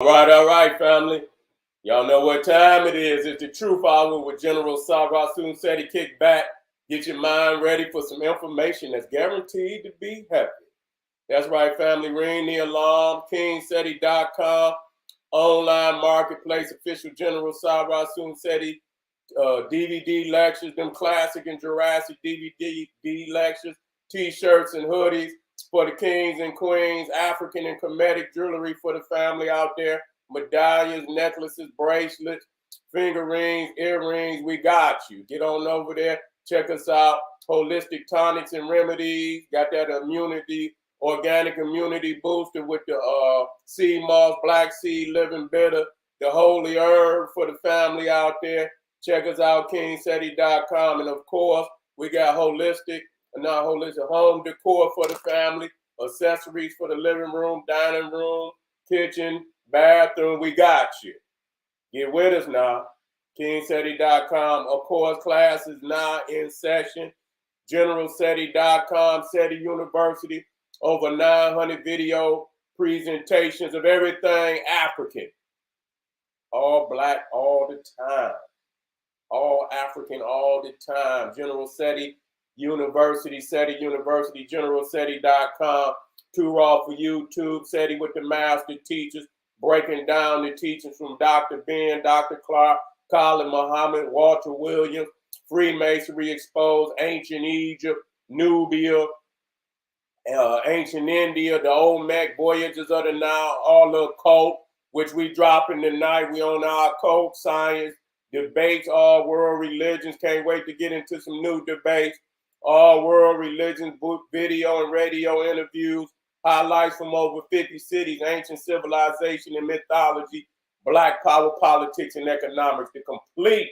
All right, family. Y'all know what time it is. It's the Truth Hour with General Sarasun Seti. Kick back, get your mind ready for some information that's guaranteed to be happy. That's right, family. Ring the alarm. KingSeti.com, online marketplace, official General Sarasun Seti DVD lectures, them classic and Jurassic DVD lectures, T-shirts and hoodies for the kings and queens, African and Kemetic jewelry for the family out there, medallions, necklaces, bracelets, finger rings, earrings. We got you. Get on over there. Check us out. Holistic tonics and remedies. Got that immunity, organic immunity booster with the sea moss, black seed, living bitter, the holy herb for the family out there. Check us out, KingSeti.com. And of course, we got home decor for the family, accessories for the living room, dining room, kitchen, bathroom. We got you. Get with us now. KingSeti.com. Of course, class is now in session. GeneralSeti.com, SETI University. Over 900 video presentations of everything African. All black all the time. All African all the time. General SETI University, GeneralSeti.com. Too Raw for YouTube, SETI with the master teachers, breaking down the teachings from Dr. Ben, Dr. Clark, Colin Muhammad, Walter Williams, Freemasonry exposed, ancient Egypt, Nubia, ancient India, the Olmec voyages of the Nile, all the occult, which we dropping tonight. We on our occult science debates, all world religions. Can't wait to get into some new debates. All world religions, book, video, and radio interviews, highlights from over 50 cities, ancient civilization and mythology, black power, politics, and economics. The complete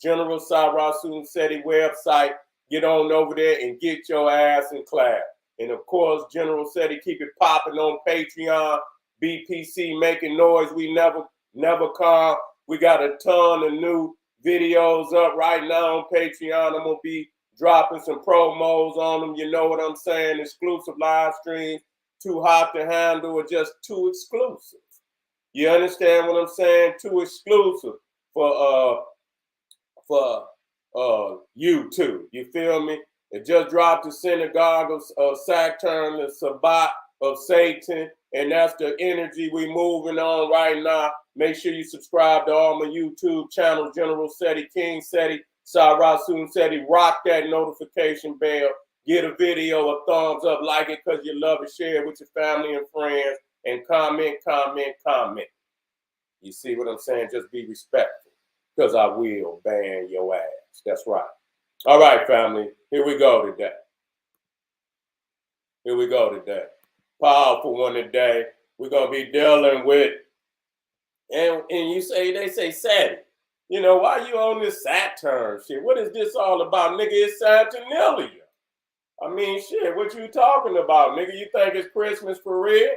General Sarasun Seti website. Get on over there and get your ass in class. And of course, General Seti, keep it popping on Patreon. BPC making noise. We never come. We got a ton of new videos up right now on Patreon. I'm going to be dropping some promos on them. You know what I'm saying? Exclusive live streams. Too hot to handle or just too exclusive. You understand what I'm saying? Too exclusive for YouTube. You feel me? It just dropped the synagogue of Saturn, the Sabbat of Satan, and that's the energy we moving on right now. Make sure you subscribe to all my YouTube channels, General Seti, King Seti, Sarasun Seti. Rock that notification bell. Get a video a thumbs up, like it because you love it, share it with your family and friends, and comment. You see what I'm saying? Just be respectful because I will ban your ass. That's right. All right, family. Here we go today. Powerful one today. We're going to be dealing with, and they say, Seti, you know, why you on this Saturn shit? What is this all about, nigga? It's Saturnalia. I mean, shit, what you talking about, nigga? You think it's Christmas for real?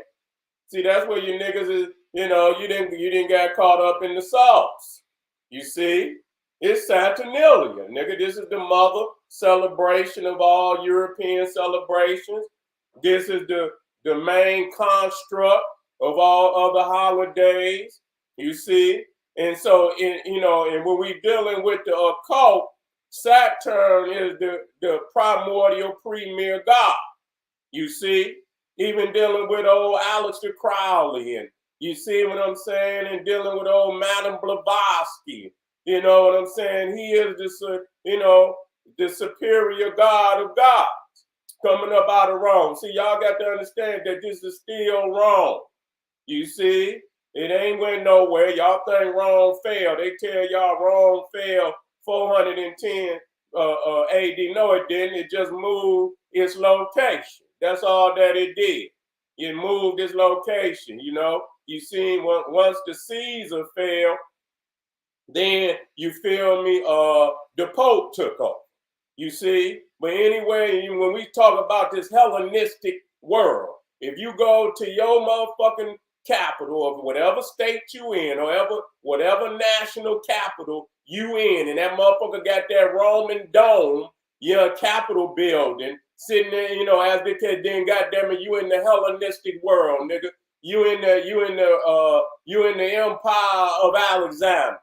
See, that's where you niggas is, you know, you didn't get caught up in the sauce. You see? It's Saturnalia, nigga. This is the mother celebration of all European celebrations. This is the main construct of all other holidays, you see? And so, and when we're dealing with the occult, Saturn is the primordial premier god, you see? Even dealing with old Aleister Crowley, and you see what I'm saying? And dealing with old Madame Blavatsky, you know what I'm saying? He is the superior god of gods coming up out of Rome. See, y'all got to understand that this is still Rome. You see? It ain't went nowhere. Y'all think Rome fell. They tell y'all Rome fell 410 AD. No, it didn't. It just moved its location. That's all that it did. It moved its location, you know. You see, once the Caesar fell, then, you feel me, the Pope took over. You see? But anyway, when we talk about this Hellenistic world, if you go to your motherfucking capital of whatever state you in, or whatever national capital you in, and that motherfucker got that Roman dome, your Capitol building, sitting there, you know, as because then goddamn it, you in the Hellenistic world, nigga. you in the empire of Alexander.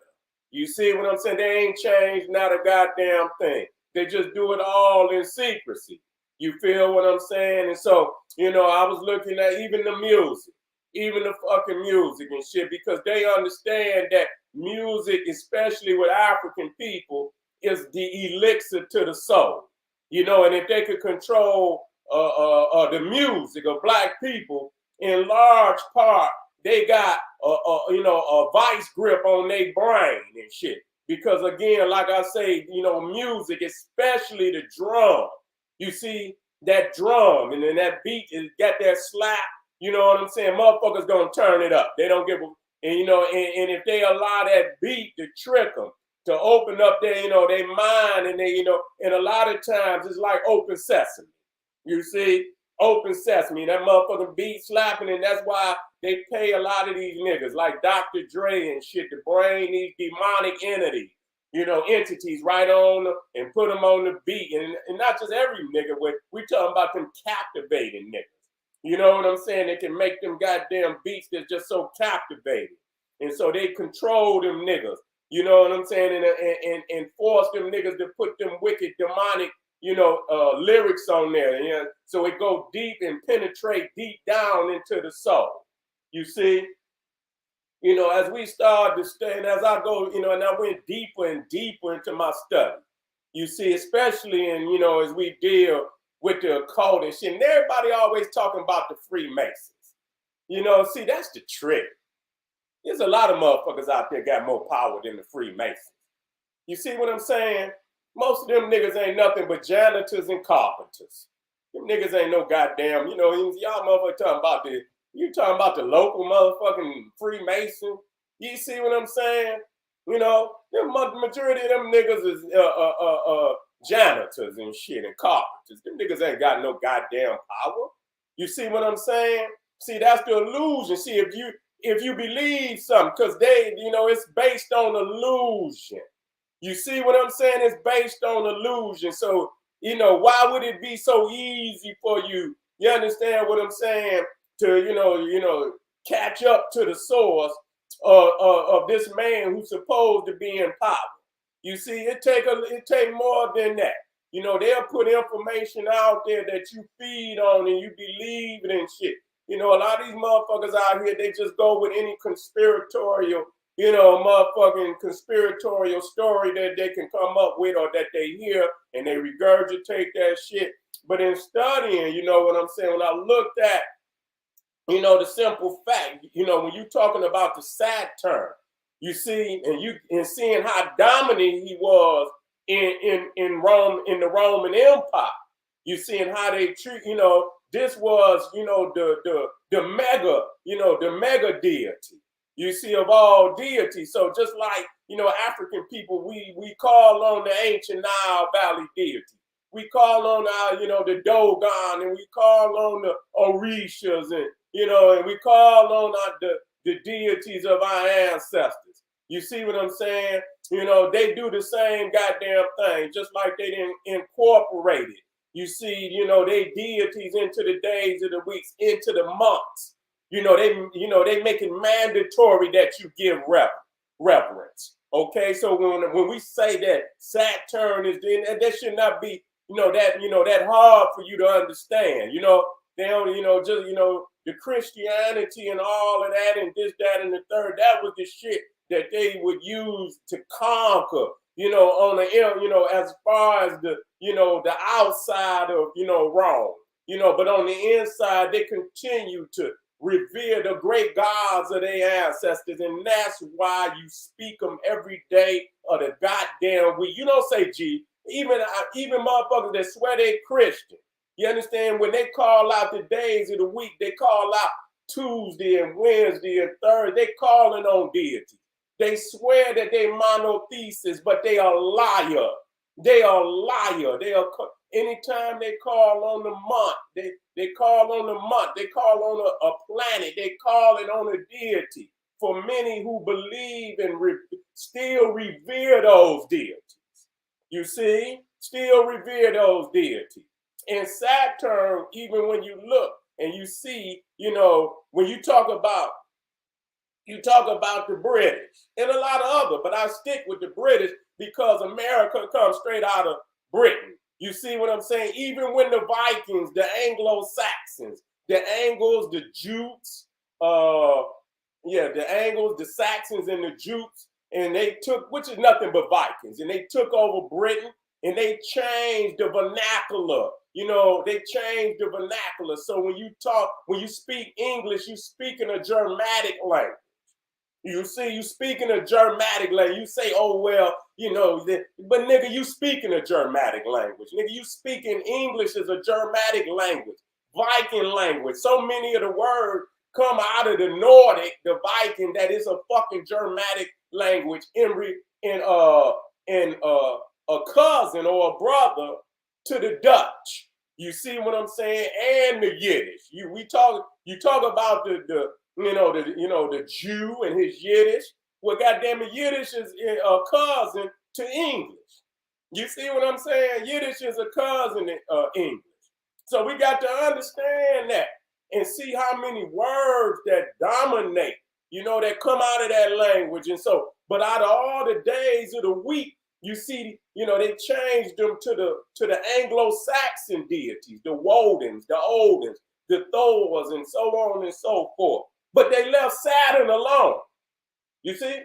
You see what I'm saying? They ain't changed not a goddamn thing. They just do it all in secrecy. You feel what I'm saying? And so, I was looking at even the music, even the fucking music and shit, because they understand that music, especially with African people, is the elixir to the soul. And if they could control the music of black people, in large part, they got a vice grip on their brain and shit. Because again, like I say, music, especially the drum, you see that drum and then that beat is got that slap. You know what I'm saying? Motherfuckers gonna turn it up. They don't give a, and if they allow that beat to trick them, to open up their, their mind, and they, and a lot of times it's like open sesame. You see, open sesame, that motherfucking beat slapping, and that's why they pay a lot of these niggas like Dr. Dre and shit to bring these demonic entities right on and put them on the beat, and not just every nigga. We talking about them captivating niggas. You know what I'm saying? They can make them goddamn beats that's just so captivating, and so they control them niggas. You know what I'm saying? And force them niggas to put them wicked demonic lyrics on there, so it go deep and penetrate deep down into the soul. You see, as we start to stay, and as I go, and I went deeper and deeper into my study, you see, especially in, as we deal with the occult and shit, and everybody always talking about the Freemasons. See, that's the trick. There's a lot of motherfuckers out there got more power than the Freemasons. You see what I'm saying? Most of them niggas ain't nothing but janitors and carpenters. Them niggas ain't no goddamn, y'all motherfuckers talking about the local motherfucking Freemason. You see what I'm saying? The majority of them niggas is janitors and shit and carpenters. Them niggas ain't got no goddamn power. You see what I'm saying? See, that's the illusion. See, if you believe something, because it's based on illusion. You see what I'm saying? It's based on illusion. So, why would it be so easy for you? You understand what I'm saying? To, catch up to the source of this man who's supposed to be in power. You see, it take more than that. They'll put information out there that you feed on and you believe it and shit. A lot of these motherfuckers out here, they just go with any conspiratorial, motherfucking conspiratorial story that they can come up with or that they hear, and they regurgitate that shit. But in studying, you know what I'm saying, when I looked at, the simple fact, when you're talking about the Saturn, you see, and seeing how dominant he was in Rome, in the Roman Empire, you seeing how they treat, this was, the mega, the mega deity, you see, of all deities. So just like, African people, we call on the ancient Nile Valley deity. We call on our, the Dogon, and we call on the Orishas, and we call on the deities of our ancestors. You see what I'm saying? They do the same goddamn thing, just like they didn't incorporate it. You see, they deities into the days of the weeks, into the months. They make it mandatory that you give reverence. Okay, so when we say that Saturn is, that should not be, that hard for you to understand. They don't, just, the Christianity and all of that and this, that, and the third, that was the shit that they would use to conquer, on the, as far as the, the outside of, Rome, but on the inside, they continue to revere the great gods of their ancestors. And that's why you speak them every day of the goddamn week. You don't say, gee, even motherfuckers that swear they Christian. You understand? When they call out the days of the week, they call out Tuesday and Wednesday and Thursday. They calling on deity. They swear that they monothesis, but they are liar. They are liar. They are. Anytime they call on the month, they call on the month. They call on a planet. They call it on a deity. For many who believe and still revere those deities. You see, still revere those deities. And Saturn, even when you look, and you see, when you talk about the British and a lot of other, but I stick with the British because America comes straight out of Britain. You see what I'm saying? Even when the Vikings, the Anglo-Saxons, the Angles, the Jutes, the Angles, the Saxons, and the Jutes, and they took, which is nothing but Vikings, and they took over Britain, and they changed the vernacular. They changed the vernacular. So when you speak English, you speak in a Germanic language. You see, you speaking a Germanic language. You say, oh, well, but nigga, you speaking a Germanic language. Nigga, you speaking English as a Germanic language, Viking language. So many of the words come out of the Nordic, the Viking, that is a fucking Germanic language in a cousin or a brother to the Dutch. You see what I'm saying? And the Yiddish. You talk about the Jew and his Yiddish. Well, goddamn it, Yiddish is a cousin to English. You see what I'm saying? Yiddish is a cousin to English. So we got to understand that and see how many words that dominate, that come out of that language. And so, but out of all the days of the week, you see, they changed them to the Anglo-Saxon deities, the Wodens, the Odins, the Thors, and so on and so forth. But they left Saturn alone. You see?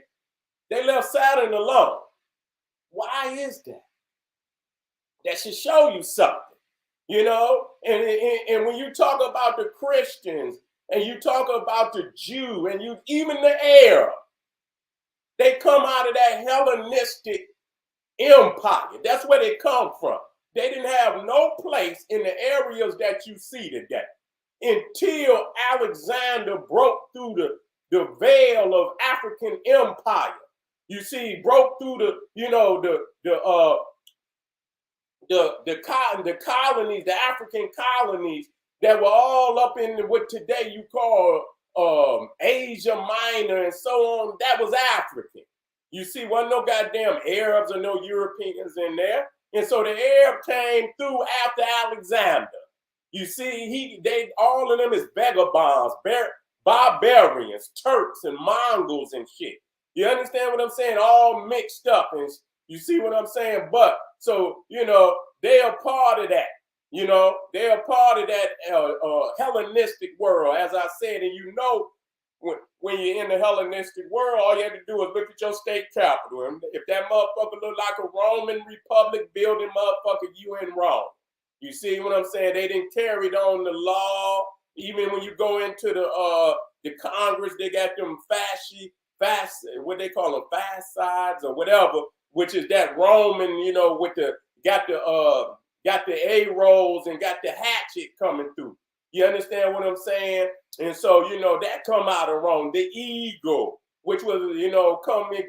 They left Saturn alone. Why is that? That should show you something, And when you talk about the Christians and you talk about the Jew and even the Arab, they come out of that Hellenistic empire. That's where they come from. They didn't have no place in the areas that you see today until Alexander broke through the veil of African empire. You see, broke through the colonies, the African colonies that were all up in what today you call Asia Minor and so on. That was African. You see, wasn't no goddamn Arabs or no Europeans in there. And so the Arab came through after Alexander. You see, all of them is vagabonds, barbarians, Turks and Mongols and shit. You understand what I'm saying? All mixed up, and you see what I'm saying? But so they are part of that. They are part of that Hellenistic world, as I said. And when you're in the Hellenistic world, all you have to do is look at your state capital. And if that motherfucker look like a Roman Republic building motherfucker, you in Rome. You see what I'm saying? They didn't carry on the law. Even when you go into the Congress, they got them what they call them, fascides or whatever, which is that Roman, with got the A-rolls and got the hatchet coming through. You understand what I'm saying? And so, that come out of Rome. The eagle, which was,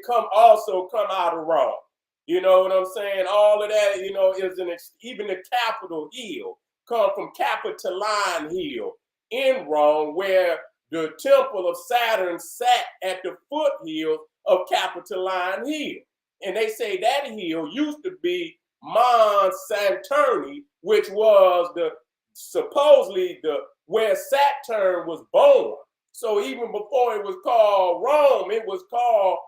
come out of Rome. You know what I'm saying? All of that, is even the Capitol Hill come from Capitoline Hill in Rome, where the temple of Saturn sat at the foothill of Capitoline Hill. And they say that hill used to be Mons Saturni, which was supposedly where Saturn was born. So even before it was called Rome, it was called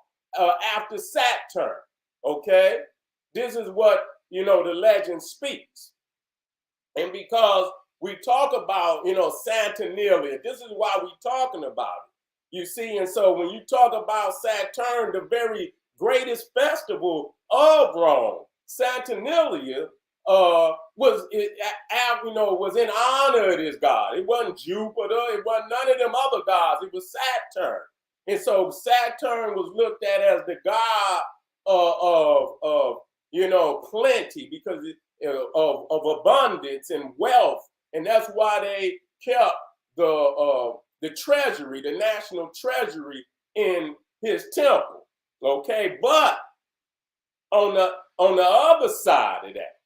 after Saturn. Okay, this is what the legend speaks. And because we talk about Saturnalia, this is why we're talking about it. You see, and so when you talk about Saturn, the very greatest festival of Rome, Saturnalia, was in honor of this god. It wasn't Jupiter, it wasn't none of them other gods, it was Saturn. And so Saturn was looked at as the god of plenty, because of abundance and wealth. And that's why they kept the treasury, the national treasury, in his temple. Okay, but on the other side of that,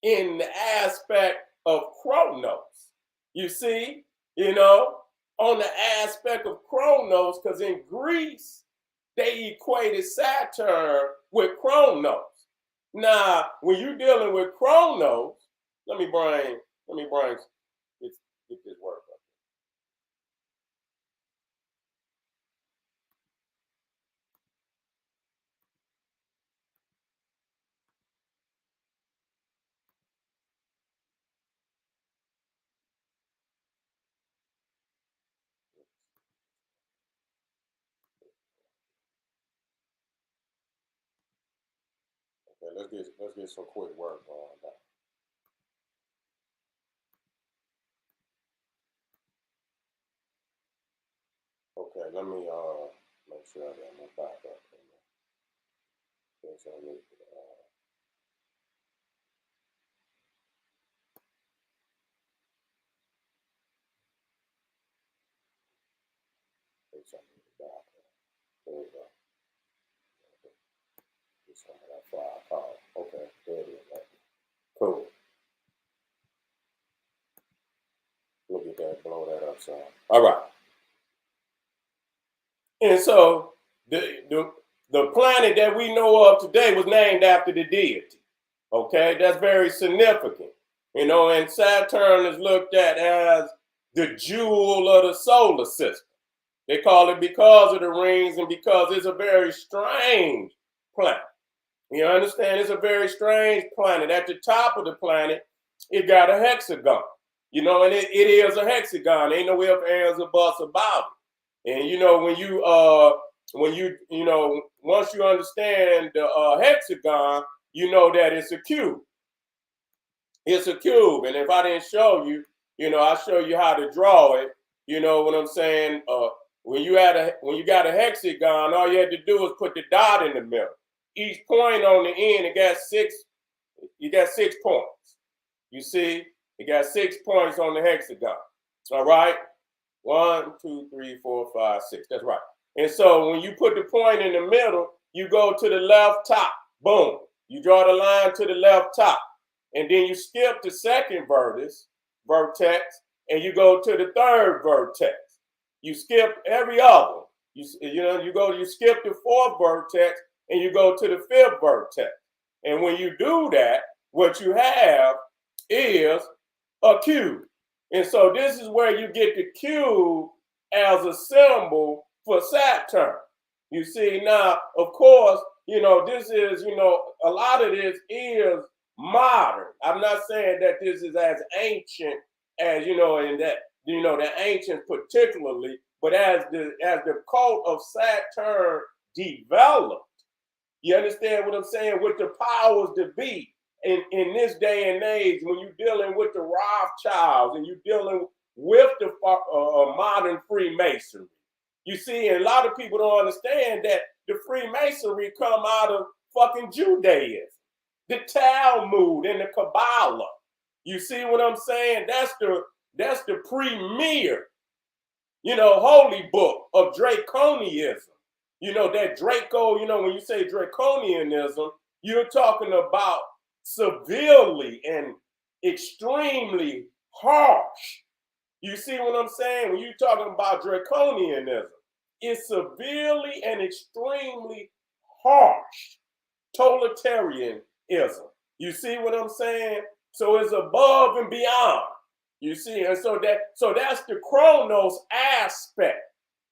in the aspect of Chronos, you see, on the aspect of Chronos, because in Greece they equated Saturn with Chronos. Now, when you're dealing with Chronos, let me bring get this work up. Okay, let's get some quick work going now. Okay, let me make sure I got my backup in there. Guess I need to guess I need to backup. There we go. Get some of that file call. Okay, there it is. Cool. Look at that, blow that up some. All right. And so the planet that we know of today was named after the deity. Okay, that's very significant. You know, and Saturn is looked at as the jewel of the solar system. They call it because of the rings and because it's a very strange planet. You understand? It's a very strange planet. At the top of the planet, it got a hexagon. You know, and it is a hexagon. Ain't no ifs, ands, or buts about it. And you know, when you know, once you understand the hexagon, you know that it's a cube. It's a cube, and if I didn't show you, you know, I'll show you how to draw it. You know what I'm saying? When you got a hexagon, all you had to do is put the dot in the middle. Each point on the end, it got six. You got 6 points. You see, it got 6 points on the hexagon. All right, 1, 2, 3, 4, 5, 6. That's right. And so when you put the point in the middle, you go to the left top. Boom. You draw the line to the left top. And then you skip the second vertex, and you go to the third vertex. You skip every other. You skip the fourth vertex, and you go to the fifth vertex. And when you do that, what you have is a cube. And so this is where you get the cube as a symbol for Saturn. You see, now, of course, you know, this is, you know, a lot of this is modern. I'm not saying that this is as ancient as, you know, in that, you know, the ancients particularly, but as the cult of Saturn developed, you understand what I'm saying, with the powers to be in this day and age, when you're dealing with the Rothschilds and you're dealing with the modern Freemasonry. You see, and a lot of people don't understand that the Freemasonry come out of fucking Judaism, the Talmud and the Kabbalah. You see what I'm saying? That's the premier, you know, holy book of Draconianism. You know, that Draco, you know, when you say Draconianism, you're talking about severely and extremely harsh. You see what I'm saying? When you're talking about Draconianism, it's severely and extremely harsh totalitarianism. You see what I'm saying? So it's above and beyond. You see, and so that's the Chronos aspect,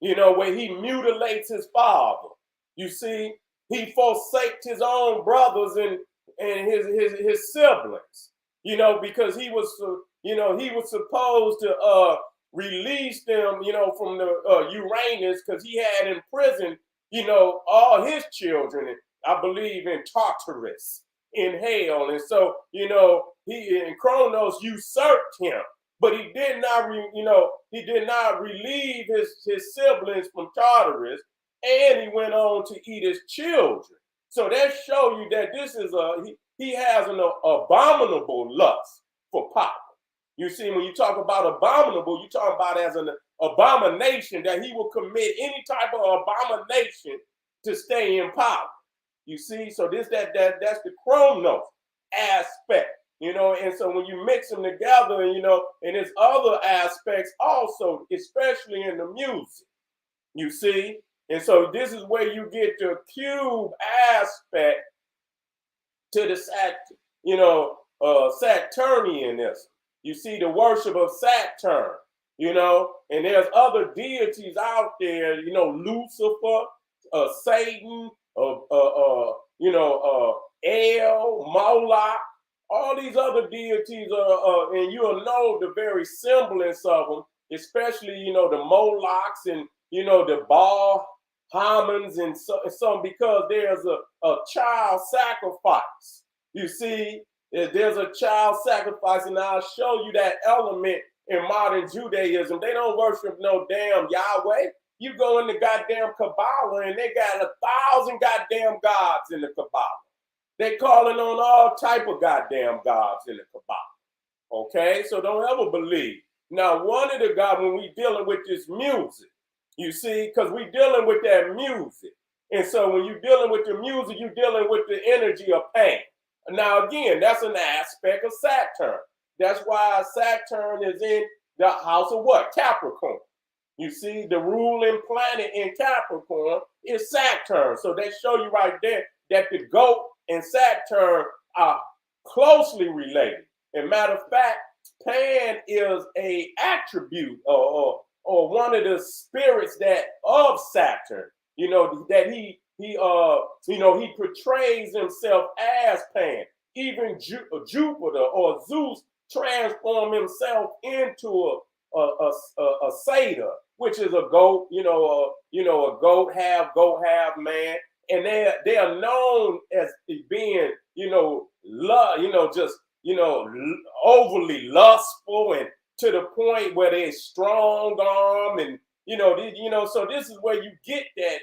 you know, where he mutilates his father. You see, he forsaked his own brothers and his siblings, you know, because he was supposed to release them, you know, from the Uranus, because he had imprisoned, you know, all his children, I believe, in Tartarus, in hell. And so, you know, Kronos usurped him, but he did not relieve his siblings from Tartarus, and he went on to eat his children. So that shows you that this is he has an abominable lust for power. You see, when you talk about abominable, you talk about as an abomination, that he will commit any type of abomination to stay in power. You see, so that's the Chronos aspect, you know, and so when you mix them together, you know, and there's other aspects also, especially in the music, you see, and so this is where you get the cube aspect to the Saturnianism. You see, the worship of Saturn, you know, and there's other deities out there, you know, Lucifer, Satan, El, Moloch, all these other deities, and you'll know the very semblance of them, especially, you know, the Molochs and, you know, the Baal Hamans and so because there's a child sacrifice. You see, there's a child sacrifice, and I'll show you that element in modern Judaism. They don't worship no damn Yahweh. You go in the goddamn Kabbalah, and they got 1,000 goddamn gods in the Kabbalah. They calling on all type of goddamn gods in the Kabbalah. Okay, so don't ever believe. Now, one of the gods, when we dealing with this music, you see, because we dealing with that music. And so when you're dealing with the music, you're dealing with the energy of pain. Now, again, that's an aspect of Saturn. That's why Saturn is in the house of what? Capricorn. You see, the ruling planet in Capricorn is Saturn. So they show you right there that the goat and Saturn are closely related. And matter of fact, Pan is a attribute or one of the spirits that of Saturn. You know that he portrays himself as Pan. Even Jupiter or Zeus transformed himself into a satyr, which is a goat. A goat half man, and they are known as being overly lustful and to the point where they're strong arm and so this is where you get that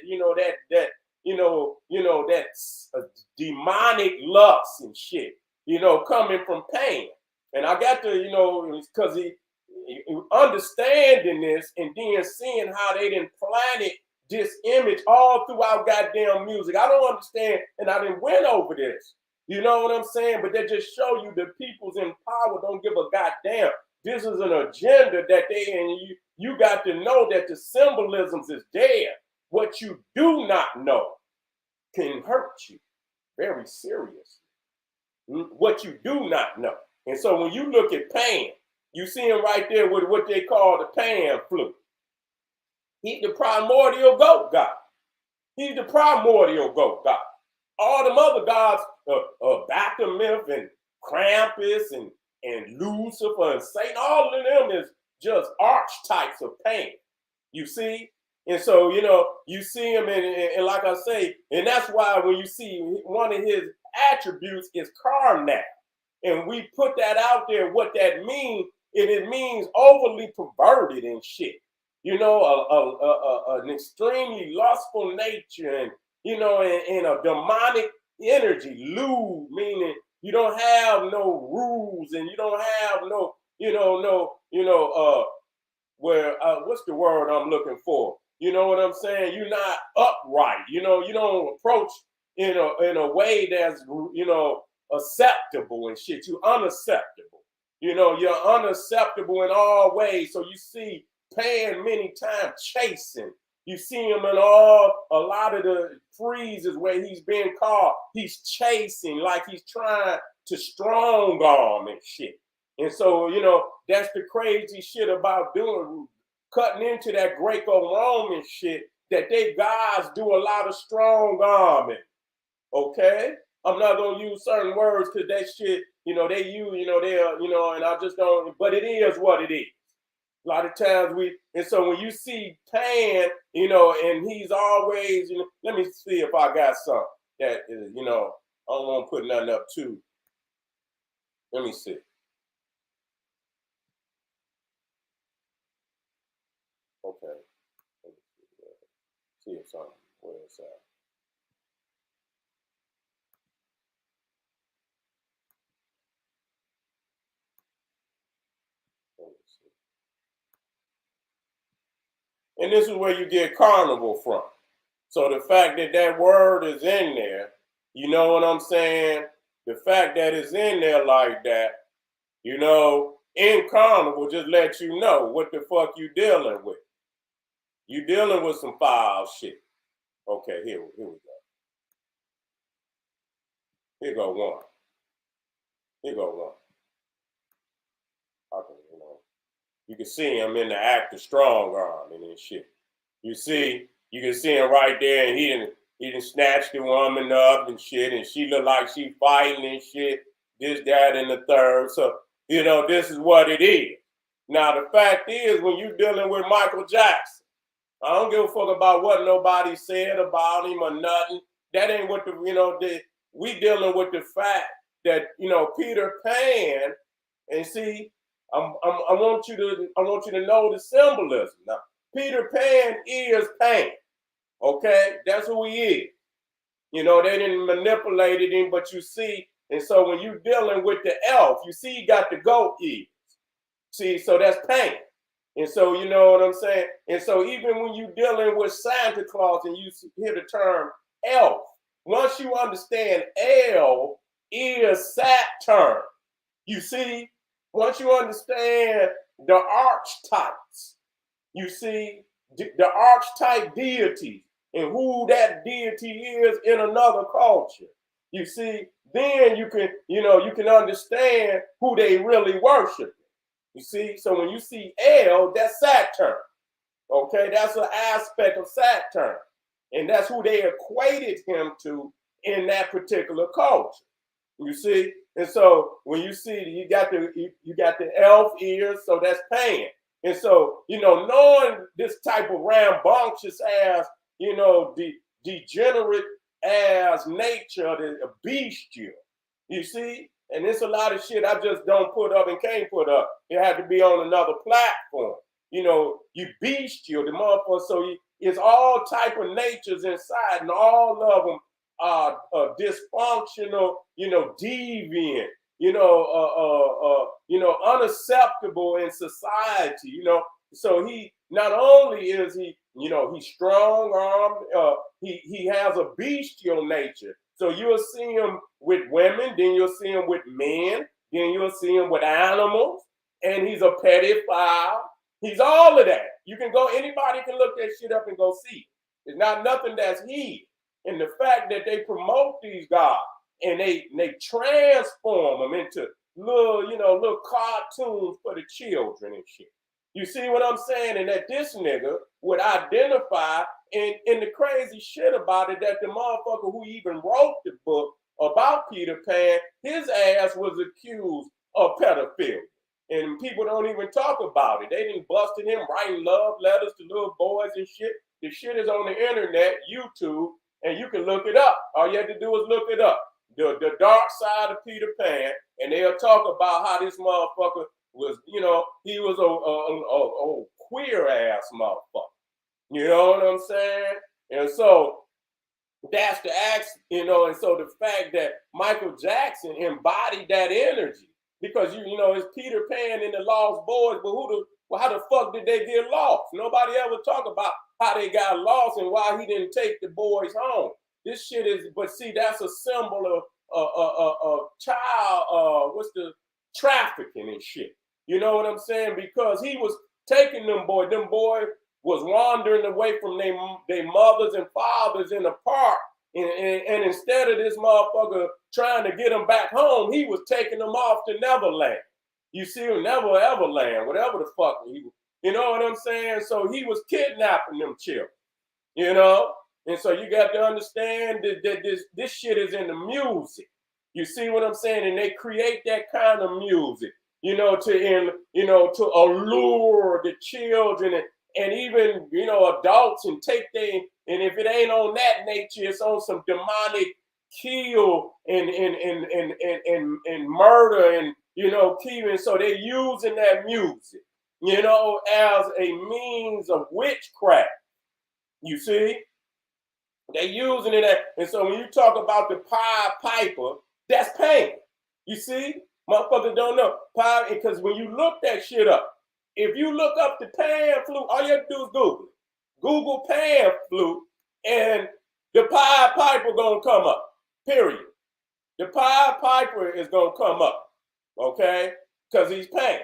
that's demonic lust and shit coming from Pan. And I got to because he understanding this and then seeing how they didn't planet this image all throughout goddamn music. I don't understand, and I didn't went over this. You know what I'm saying? But they just show you the people's in power don't give a goddamn. This is an agenda that you got to know that the symbolisms is there. What you do not know can hurt you very seriously. What you do not know. And so when you look at Pan, you see him right there with what they call the Pan flute. He's the primordial goat god. He's the primordial goat god. All them other gods, Baphomet and Krampus and Lucifer and Satan, all of them is just archetypes of Pan. You see? And so, you see him, and like I say, and that's why when you see one of his attributes is Carnival. And we put that out there, what that means, and it means overly perverted and shit. An extremely lustful nature and, and a demonic energy, lewd, meaning you don't have no rules and you don't have no, what's the word I'm looking for? You know what I'm saying? You're not upright. You don't approach in a way that's, acceptable and shit. You're unacceptable. You're unacceptable in all ways. So you see Pan many times chasing. You see him in a lot of the freezes where he's being caught. He's chasing like he's trying to strong arm and shit. And so, that's the crazy shit about cutting into that Greco-Roman shit, that they guys do a lot of strong arming. Okay? I'm not going to use certain words because that shit, they use, and I just don't, but it is what it is. A lot of times and so when you see Pan, and he's always, let me see if I got something that is, I don't want to put nothing up too. Let me see. Okay. Let me see if something, where it's at. And this is where you get Carnival from. So the fact that word is in there, you know what I'm saying? The fact that it's in there like that, in Carnival, just let you know what the fuck you dealing with. You dealing with some foul shit. Okay, here we go. Here go one. Here go one. Okay, you can see him in the act of strong arm and shit. You can see him right there, and he didn't snatch the woman up and shit, and she look like she fighting and shit, this, that, and the third. So, this is what it is. Now, the fact is, when you're dealing with Michael Jackson, I don't give a fuck about what nobody said about him or nothing. That ain't what we dealing with the fact that, Peter Pan, and see, I want you to know the symbolism. Now, Peter Pan is Pan. Okay, that's who he is. They didn't manipulate him, but you see, and so when you're dealing with the elf, you see he got the goat ears. See, so that's Pan. And so, you know what I'm saying? And so even when you're dealing with Santa Claus and you hear the term elf, once you understand El is Saturn, you see, once you understand the archetypes, you see, the archetype deities and who that deity is in another culture, you see, then you can understand who they really worship. You see, so when you see El, that's Saturn. Okay, that's an aspect of Saturn. And that's who they equated him to in that particular culture. You see? And so when you see you got the elf ears, so that's Pan. And so, knowing this type of rambunctious ass, degenerate as nature, the bestial, you see? And it's a lot of shit I just don't put up and can't put up. It had to be on another platform. You bestial, the motherfucker. So it's all type of natures inside, and all of them are dysfunctional, deviant, unacceptable in society. So he not only is he, he's strong-armed, he has a bestial nature. So you'll see him with women, then you'll see him with men, then you'll see him with animals, and he's a pedophile. He's all of that. Anybody can look that shit up and go see it. It's not nothing that's hid. And the fact that they promote these gods and they transform them into little cartoons for the children and shit. You see what I'm saying? And that this nigga would identify, and the crazy shit about it, that the motherfucker who even wrote the book about Peter Pan, his ass was accused of pedophilia. And people don't even talk about it. They didn't busted him writing love letters to little boys and shit. The shit is on the internet, YouTube, and you can look it up. All you have to do is look it up. The dark side of Peter Pan, and they'll talk about how this motherfucker was, he was a queer ass motherfucker. You know what I'm saying? And so that's the act, and so the fact that Michael Jackson embodied that energy, because it's Peter Pan and the Lost Boys, but how the fuck did they get lost? Nobody ever talk about how they got lost and why he didn't take the boys home. This shit is, but see, that's a symbol of child, trafficking and shit. You know what I'm saying? Because he was taking them boys was wandering away from their mothers and fathers in the park. And instead of this motherfucker trying to get them back home, he was taking them off to Neverland. You see, Never Everland, whatever the fuck he was. You know what I'm saying? So he was kidnapping them children, And so you got to understand that this shit is in the music. You see what I'm saying? And they create that kind of music, to allure the children and even, adults, and and if it ain't on that nature, it's on some demonic kill and murder and, killing. So they're using that music, as a means of witchcraft. You see? They're using it. And so when you talk about the Pied Piper, that's Pan. You see? Motherfuckers don't know. Because when you look that shit up, if you look up the Pan flute, all you have to do is Google it. Google Pan flute, and the Pied Piper gonna come up. Period. The Pied Piper is gonna come up, okay? Because he's Pan.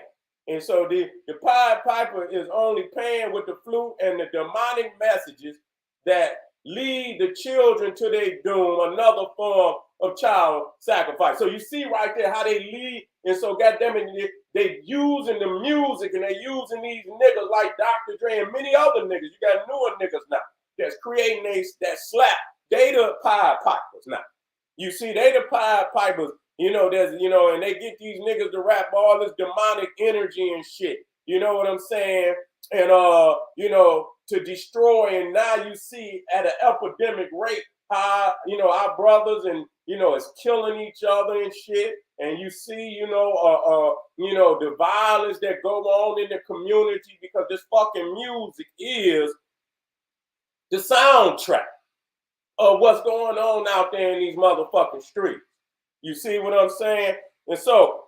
And so the Pied Piper is only Pan with the flute and the demonic messages that lead the children to their doom, another form of child sacrifice. So you see right there how they lead. And so goddamn it, they using the music, and they using these niggas like Dr. Dre and many other niggas. You got newer niggas now that's creating that slap. They the Pied Pipers now. You see, they the Pied Pipers. And they get these niggas to rap all this demonic energy and shit. You know what I'm saying? and to destroy. And now you see at an epidemic rate how our brothers and it's killing each other and shit. And you see the violence that go on in the community because this fucking music is the soundtrack of what's going on out there in these motherfucking streets. You see what I'm saying? And so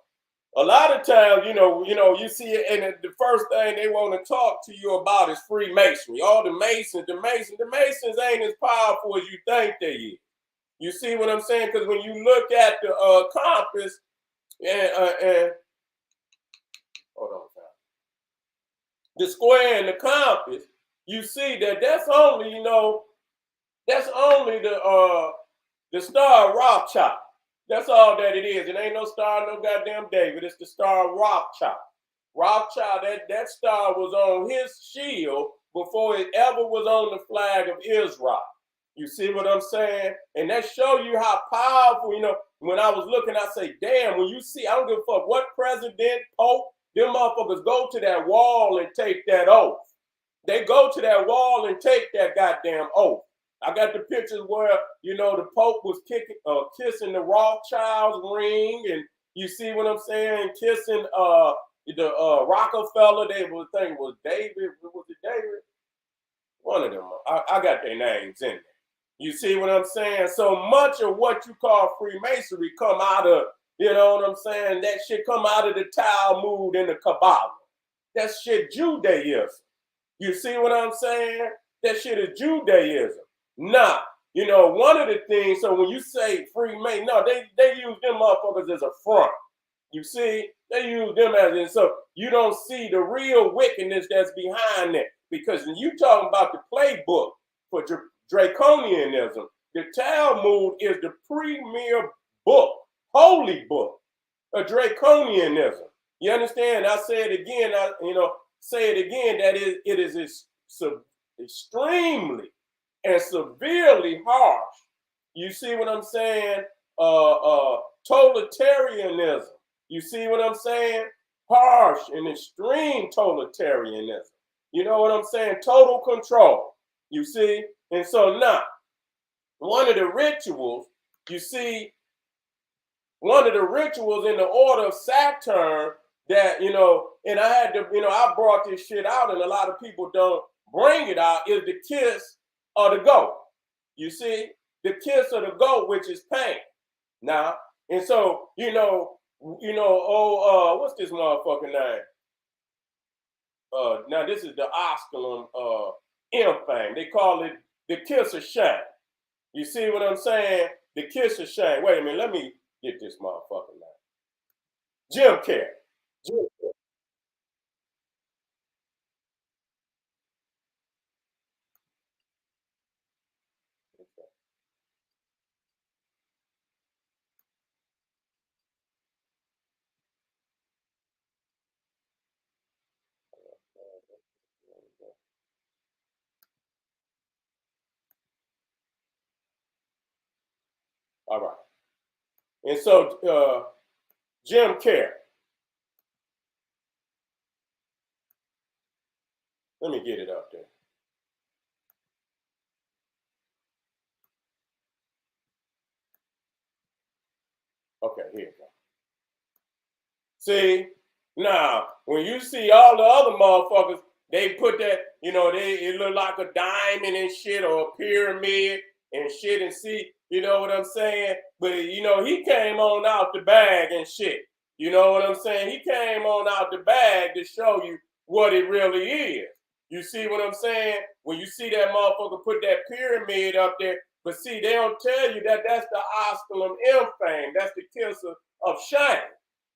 a lot of times, you see it, and the first thing they want to talk to you about is Freemasonry. All the Masons ain't as powerful as you think they is. You see what I'm saying? Because when you look at the compass and hold on, the square and the compass, you see that that's only the star of Rothschild. That's all that it is. It ain't no star, no goddamn David. It's the star of Rothschild. Rothschild, that star was on his shield before it ever was on the flag of Israel. You see what I'm saying? And that show you how powerful, when I was looking, I say, damn, when you see, I don't give a fuck what president, pope, them motherfuckers go to that wall and take that oath. They go to that wall and take that goddamn oath. I got the pictures where, the Pope was kissing the Rothschild's ring, and you see what I'm saying, kissing the Rockefeller. They was thinking was David. Was it David? One of them. I got their names in there. You see what I'm saying? So much of what you call Freemasonry come out of, that shit come out of the Talmud and the Kabbalah. That shit Judaism. You see what I'm saying? That shit is Judaism. Nah, one of the things, so when you say Freemason, no, they use them motherfuckers as a front. You see, they use them as, so you don't see the real wickedness that's behind that. Because when you talking about the playbook for Draconianism, the Talmud is the premier book, holy book of Draconianism. You understand? I say it again, that it is extremely and severely harsh. You see what I'm saying? Totalitarianism. You see what I'm saying? Harsh and extreme totalitarianism. You know what I'm saying? Total control. You see? And so now, one of the rituals in the order of Saturn that, and I had to, I brought this shit out and a lot of people don't bring it out, is the kiss of the goat. You see, the kiss of the goat, which is pain. Now, and so, what's this motherfucking name? Now this is the Osculum M thing. They call it the kiss of shame. You see what I'm saying? The kiss of shame. Wait a minute, let me get this motherfucking name. Jim Carrey. Jim Carrey. All right. And so Jim Carrey. Let me get it up there. Okay, here you go. See, now, when you see all the other motherfuckers, they put that, it look like a diamond and shit or a pyramid and shit and see, you know what I'm saying? But, he came on out the bag and shit. You know what I'm saying? He came on out the bag to show you what it really is. You see what I'm saying? When you see that motherfucker put that pyramid up there, but see, they don't tell you that that's the Osculum M fame. That's the kiss of shame.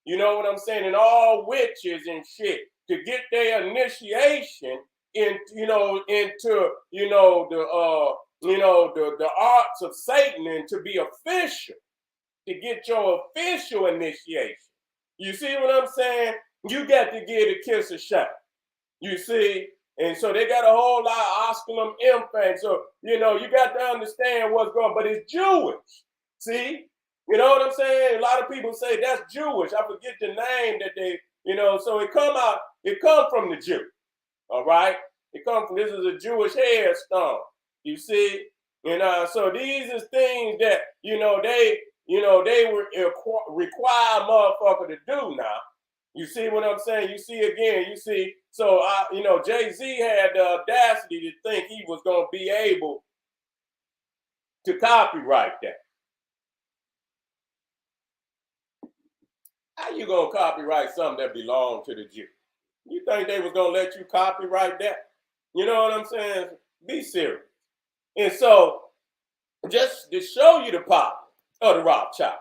You know what I'm saying? And all witches and shit to get their initiation into the arts of Satan and to be official, to get your official initiation. You see what I'm saying? You got to get a kiss of shame. You see? And so they got a whole lot of Osculum M things. So, you got to understand what's going on. But it's Jewish. See? You know what I'm saying? A lot of people say that's Jewish. I forget the name that they, so it come from the Jew. All right, it comes from, this is a Jewish headstone. You see, and so these is things that they were require motherfucker to do now. You see what I'm saying? You see again. You see. So Jay-Z had the audacity to think he was gonna be able to copyright that. How you gonna copyright something that belonged to the Jew? You think they was gonna let you copyright that? You know what I'm saying? Be serious. And so, just to show you the power of the Rothschild,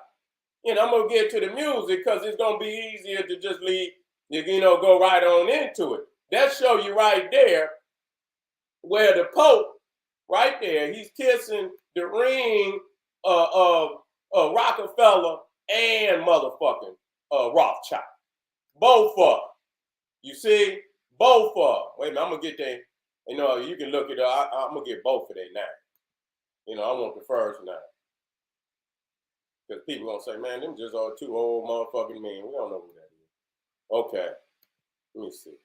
I'm gonna get to the music because it's gonna be easier to just go right on into it. That show you right there where the Pope, right there, he's kissing the ring of Rockefeller and motherfucking Rothschild. Both of them. You see? Both of them. Wait a minute, I'm going to get that. You can look it up. I'm going to get both of their names. I want the first name. Because people going to say, man, them just are two old motherfucking men. We don't know who that is. Okay. Let me see.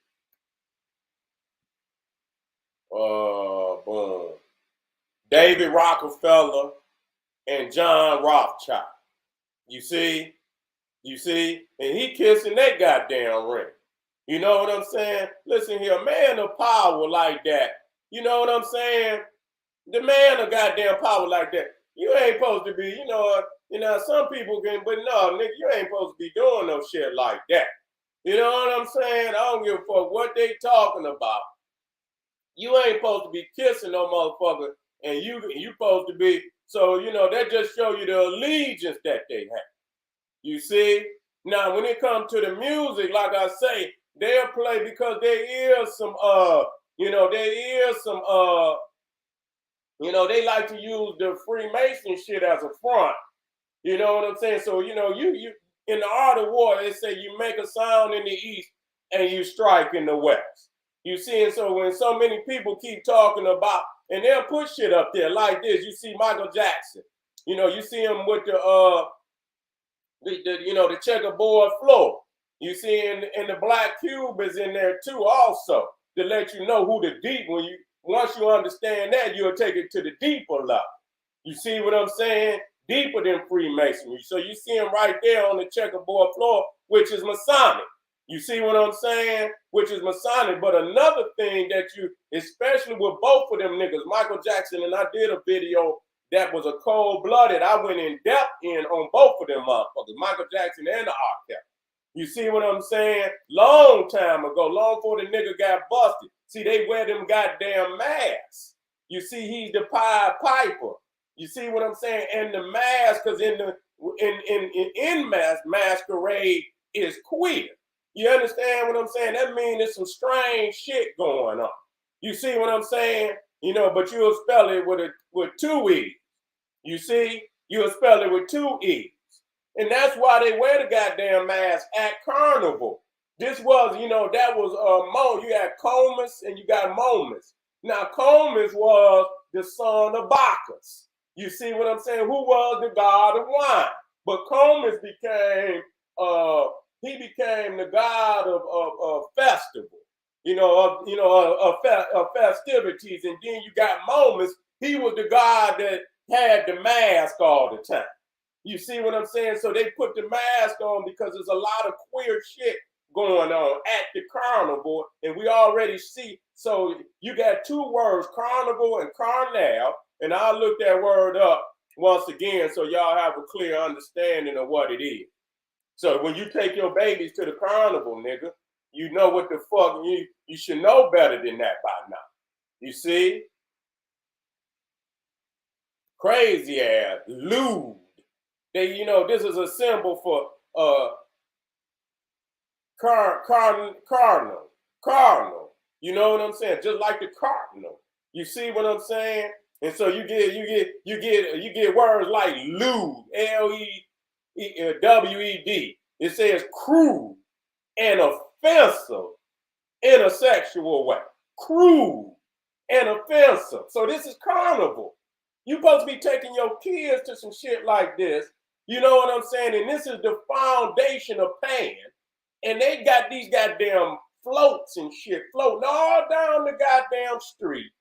Boom. David Rockefeller and John Rothschild. You see? And he kissing that goddamn ring. You know what I'm saying? Listen here, a man of power like that. You know what I'm saying? The man of goddamn power like that. You ain't supposed to be, some people can, but no, nigga, you ain't supposed to be doing no shit like that. You know what I'm saying? I don't give a fuck what they talking about. You ain't supposed to be kissing no motherfucker, and you supposed to be. So, that just show you the allegiance that they have. You see? Now, when it comes to the music, like I say, they'll play because there is some, they like to use the Freemason shit as a front. You know what I'm saying? So, you in the art of war, they say you make a sound in the east and you strike in the west. You see, and so when so many people keep talking about, and they'll put shit up there like this, you see Michael Jackson. You see him with the checkerboard floor. You see, and the black cube is in there too, also to let you know who the deep. Once you understand that, you'll take it to the deeper level. You see what I'm saying? Deeper than Freemasonry. So you see him right there on the checkerboard floor, which is Masonic. You see what I'm saying? Which is Masonic. But another thing that especially with both of them niggas, Michael Jackson, and I did a video that was a cold-blooded. I went in depth on both of them motherfuckers, Michael Jackson and the Occult. You see what I'm saying? Long time ago, long before the nigga got busted. See, they wear them goddamn masks. You see, he's the Pied Piper. You see what I'm saying? And the mask, because in masquerade is queer. You understand what I'm saying? That means there's some strange shit going on. You see what I'm saying? But you'll spell it with two E's. You see? You'll spell it with two E's. And that's why they wear the goddamn mask at Carnival. This was, that was you had Comus and you got Momus. Now, Comus was the son of Bacchus. You see what I'm saying? Who was the god of wine. But Comus became the god of festival, of festivities. And then you got Momus. He was the god that had the mask all the time. You see what I'm saying? So they put the mask on because there's a lot of queer shit going on at the carnival. And we already see. So you got two words, carnival and carnal. And I'll look that word up once again so y'all have a clear understanding of what it is. So when you take your babies to the carnival, nigga, you know what the fuck, you should know better than that by now. You see? Crazy ass, lewd. This is a symbol for cardinal. You know what I'm saying? Just like the cardinal. You see what I'm saying? And so you get words like lewd, L-E-W-E-D. It says crude and offensive in a sexual way. Crude and offensive. So this is carnival. You're supposed to be taking your kids to some shit like this. You know what I'm saying? And this is the foundation of pan. And they got these goddamn floats and shit, floating all down the goddamn street.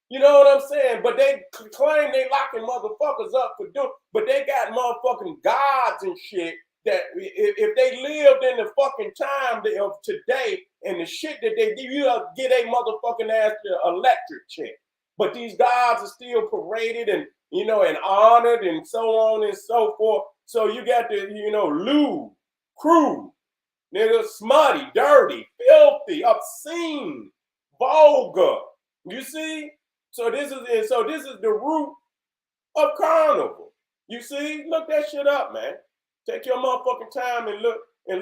You know what I'm saying? But they claim they locking motherfuckers up for doing, but they got motherfucking gods and shit that if they lived in the fucking time of today and the shit that they give, you get a motherfucking ass electric check. But these gods are still paraded and, you know, and honored and so on and so forth. So you got the, you know, lewd, crude, nigga, smutty, dirty, filthy, obscene, vulgar. You see? So this is the root of Carnival. You see? Look that shit up, man. Take your motherfucking time and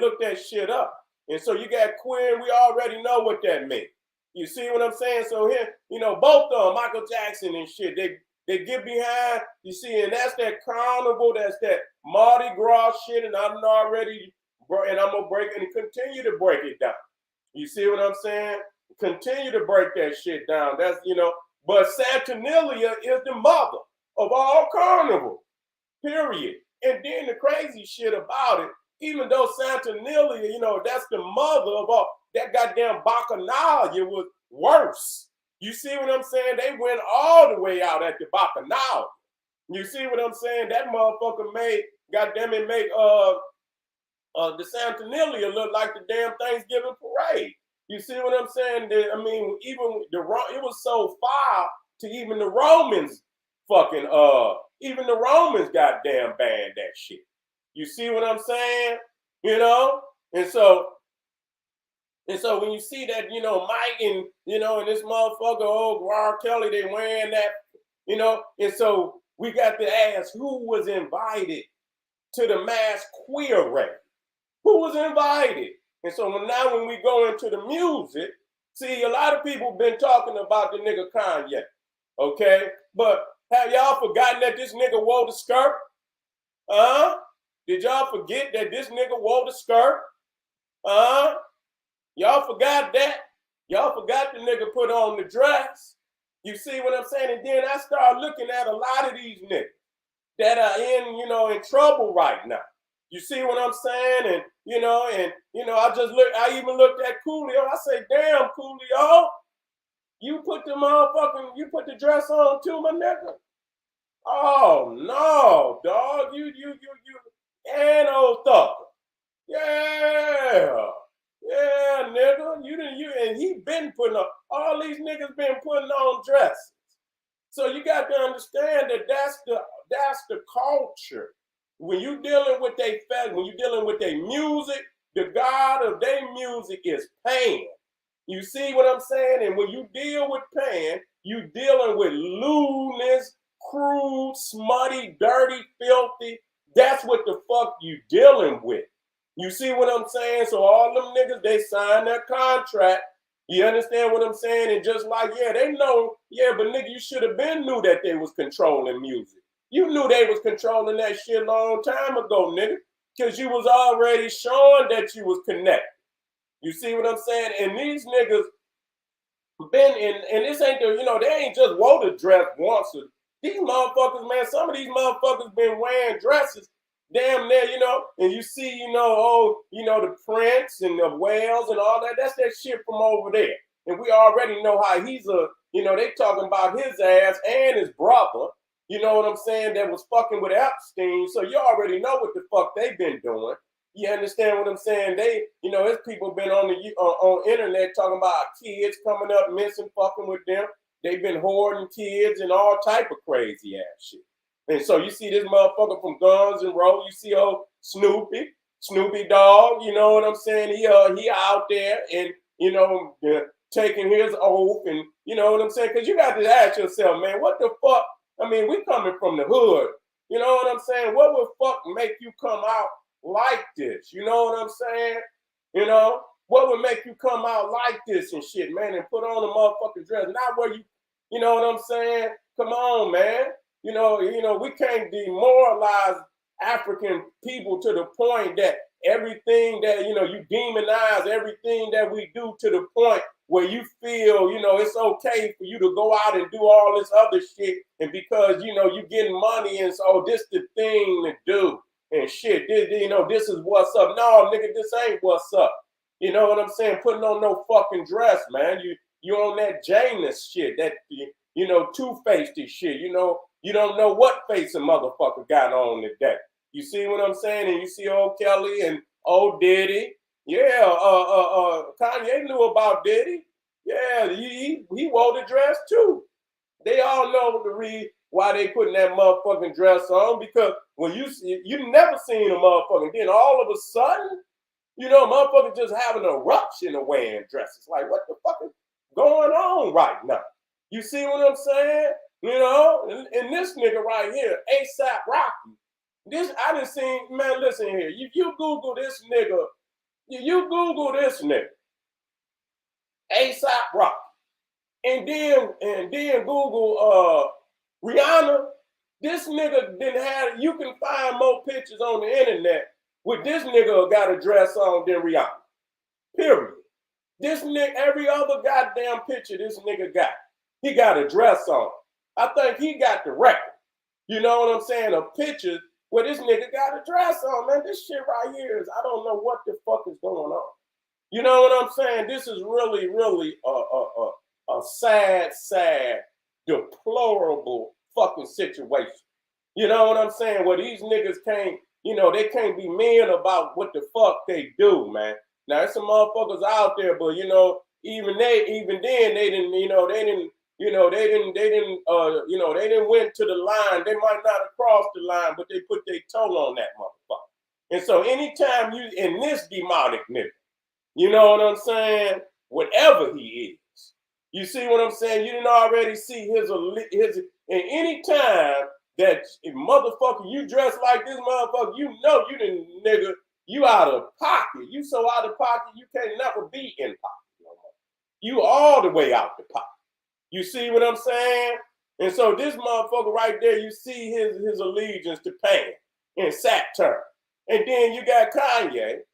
look that shit up. And so you got queer, we already know what that means. You see what I'm saying? So here, you know, both of them, Michael Jackson and shit, they get behind, you see, and that's that Carnival, that's that Mardi Gras shit, and I'm already, and I'm gonna break and continue to break it down. You see what I'm saying? Continue to break that shit down. That's, you know, but Saturnalia is the mother of all carnival, period. And then the crazy shit about it, even though Saturnalia, you know, that's the mother of all, that goddamn Bacchanal was worse. You see what I'm saying? They went all the way out at the Bacchanal. You see what I'm saying? That motherfucker made, goddamn it, make the Saturnalia look like the damn Thanksgiving parade. You see what I'm saying? I mean, even it was so far to even the Romans fucking even the Romans goddamn banned that shit. You see what I'm saying? You know? And so when you see that, you know, Mike and, you know, and this motherfucker, old R. Kelly, they wearing that, you know, and so we got to ask who was invited to the mass queer rave? Who was invited? And so now when we go into the music, see, a lot of people been talking about the nigga Kanye, okay? But have y'all forgotten that this nigga wore the skirt? Did y'all forget that this nigga wore the skirt? Y'all forgot that? Y'all forgot the nigga put on the dress? You see what I'm saying? And then I start looking at a lot of these niggas that are in, you know, in trouble right now. You see what I'm saying? And, you know, I even looked at Coolio. I say, damn, Coolio, you put the dress on too, my nigga? Oh, no, dog. You, and old Thugger. Yeah, nigga. And he been putting on, all these niggas been putting on dresses. So you got to understand that that's the culture. When you dealing with when you dealing with their music, the god of their music is Pan. You see what I'm saying? And when you deal with Pan, you dealing with lewdness, crude, smutty, dirty, filthy. That's what the fuck you dealing with. You see what I'm saying? So all them niggas, they signed their contract. You understand what I'm saying? And just like, yeah, they know, yeah, but nigga, you should have been knew that they was controlling music. You knew they was controlling that shit a long time ago, nigga, because you was already showing that you was connected. You see what I'm saying? And these niggas been in, and this ain't the, you know, they ain't just wore the dress once. These motherfuckers, man, some of these motherfuckers been wearing dresses damn near, you know, and you see, you know, the Prince and the Wales and all that, that's that shit from over there. And we already know how he's you know, they talking about his ass and his brother. You know what I'm saying? That was fucking with Epstein. So you already know what the fuck they've been doing. You understand what I'm saying? They, you know, his people been on internet talking about kids coming up missing, fucking with them. They've been hoarding kids and all type of crazy ass shit. And so you see this motherfucker from Guns N' Roses. You see old Snoopy Dogg. You know what I'm saying? He out there and, you know, taking his oath and, you know what I'm saying? Because you got to ask yourself, man, what the fuck? I mean, we coming from the hood. You know what I'm saying? What would fuck make you come out like this? You know what I'm saying? You know, what would make you come out like this and shit, man, and put on a motherfucking dress? Not where you know what I'm saying? Come on, man. You know, we can't demoralize African people to the point that everything that, you know, you demonize everything that we do to the point where you feel, you know, it's okay for you to go out and do all this other shit. And because, you know, you getting money and so this the thing to do and shit. This, you know, this is what's up. No, nigga, this ain't what's up. You know what I'm saying? Putting on no fucking dress, man. You on that Janus shit, that two-faced shit. You don't know what face a motherfucker got on today. You see what I'm saying? And you see old Kelly and old Diddy. Yeah, Kanye knew about Diddy. Yeah, he wore the dress too. They all know the reason why they putting that motherfucking dress on, because when you never seen a motherfucking, then all of a sudden, motherfuckers just having an eruption of wearing dresses. Like, what the fuck is going on right now? You see what I'm saying? And this nigga right here, ASAP Rocky. This I done seen, man, listen here. You Google this nigga, you Google this nigga, ASAP Rocky. And then Google Rihanna. This nigga didn't have, you can find more pictures on the internet with this nigga got a dress on than Rihanna. Period. This nigga, every other goddamn picture this nigga got, he got a dress on. I think he got the record. You know what I'm saying? Of pictures where this nigga got a dress on, man. This shit right here is, I don't know what the fuck is going on. You know what I'm saying? This is really, really a sad, deplorable fucking situation. You know what I'm saying? Where these niggas can't, they can't be men about what the fuck they do, man. Now there's some motherfuckers out there, but even then they didn't, they didn't went to the line. They might not have crossed the line, but they put their toe on that motherfucker. And so anytime you in this demonic nigga, you know what I'm saying? Whatever he is, you see what I'm saying? You didn't already see his, and any time that motherfucker, you dress like this motherfucker, you didn't, nigga, you out of pocket. You so out of pocket, you can't never be in pocket no more. You all the way out the pocket. You see what I'm saying? And so this motherfucker right there, you see his allegiance to Pan and Saturn. And then you got Kanye.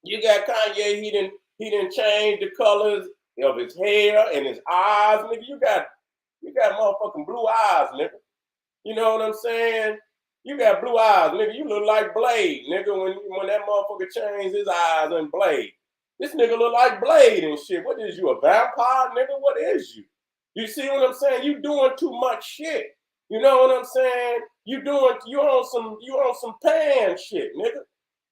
He didn't change the colors of his hair and his eyes, nigga. You got motherfucking blue eyes, nigga. You know what I'm saying? You got blue eyes, nigga. You look like Blade, nigga, when that motherfucker changed his eyes and Blade. This nigga look like Blade and shit. What is you, a vampire, nigga? What is you? You see what I'm saying? You doing too much shit. You know what I'm saying? You on some Pan shit, nigga.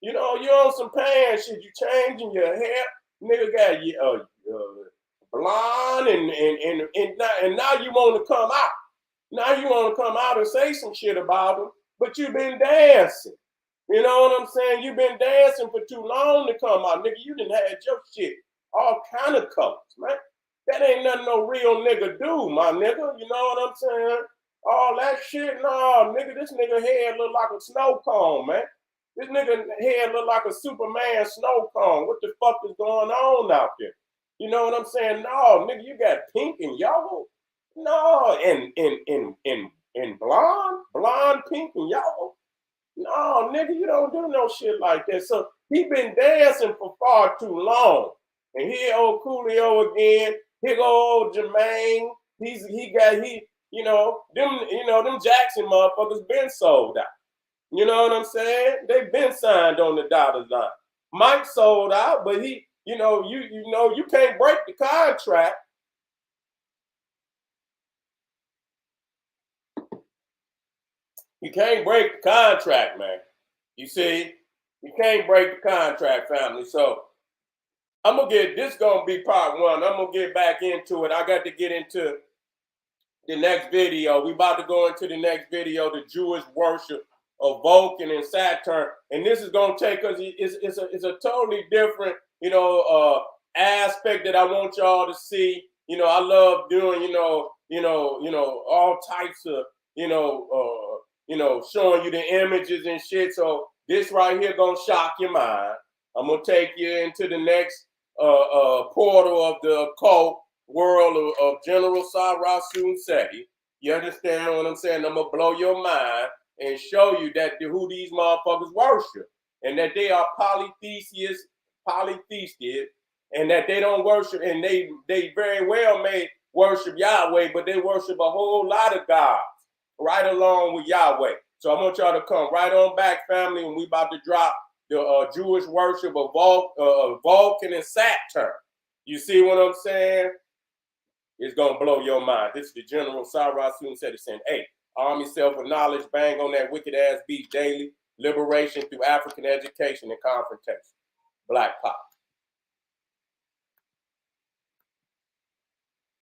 You on some Pan shit. You changing your hair, nigga. Got you blonde and now you want to come out. Now you want to come out and say some shit about him, but you've been dancing. You know what I'm saying? You've been dancing for too long to come out, nigga. You done had your shit all kind of colors, man. That ain't nothing no real nigga do, my nigga. You know what I'm saying? All that shit, no, nigga. This nigga head look like a snow cone, man. This nigga head look like a Superman snow cone. What the fuck is going on out there? You know what I'm saying? No, nigga, you got pink and yellow. No, and blonde, pink, and yellow. No, nigga, you don't do no shit like that. So he been dancing for far too long. And here old Coolio again. Here go old Jermaine. Them Jackson motherfuckers been sold out. You know what I'm saying? They been signed on the dotted line. Mike sold out, but he, you can't break the contract. You can't break the contract, man. You see, you can't break the contract, family. So this gonna be part one. I'm gonna get back into it. I got to get into the next video. We about to go into the next video, the Jewish worship of Vulcan and Saturn. And this is gonna take us, it's a totally different, aspect that I want y'all to see. I love doing, all types of, showing you the images and shit. So this right here gonna shock your mind. I'm gonna take you into the next portal of the occult world of General Sarah Seti. You understand what I'm saying? I'm gonna blow your mind and show you that who these motherfuckers worship, and that they are polytheistic, and that they don't worship, and they very well may worship Yahweh, but they worship a whole lot of gods right along with Yahweh. So I want y'all to come right on back, family, and we about to drop the Jewish worship of Vulcan and Saturn. You see what I'm saying? It's gonna blow your mind. This is the General Sarah student said it's saying, hey, arm yourself with knowledge, bang on that wicked ass beat daily. Liberation through African education and confrontation. Black Pop.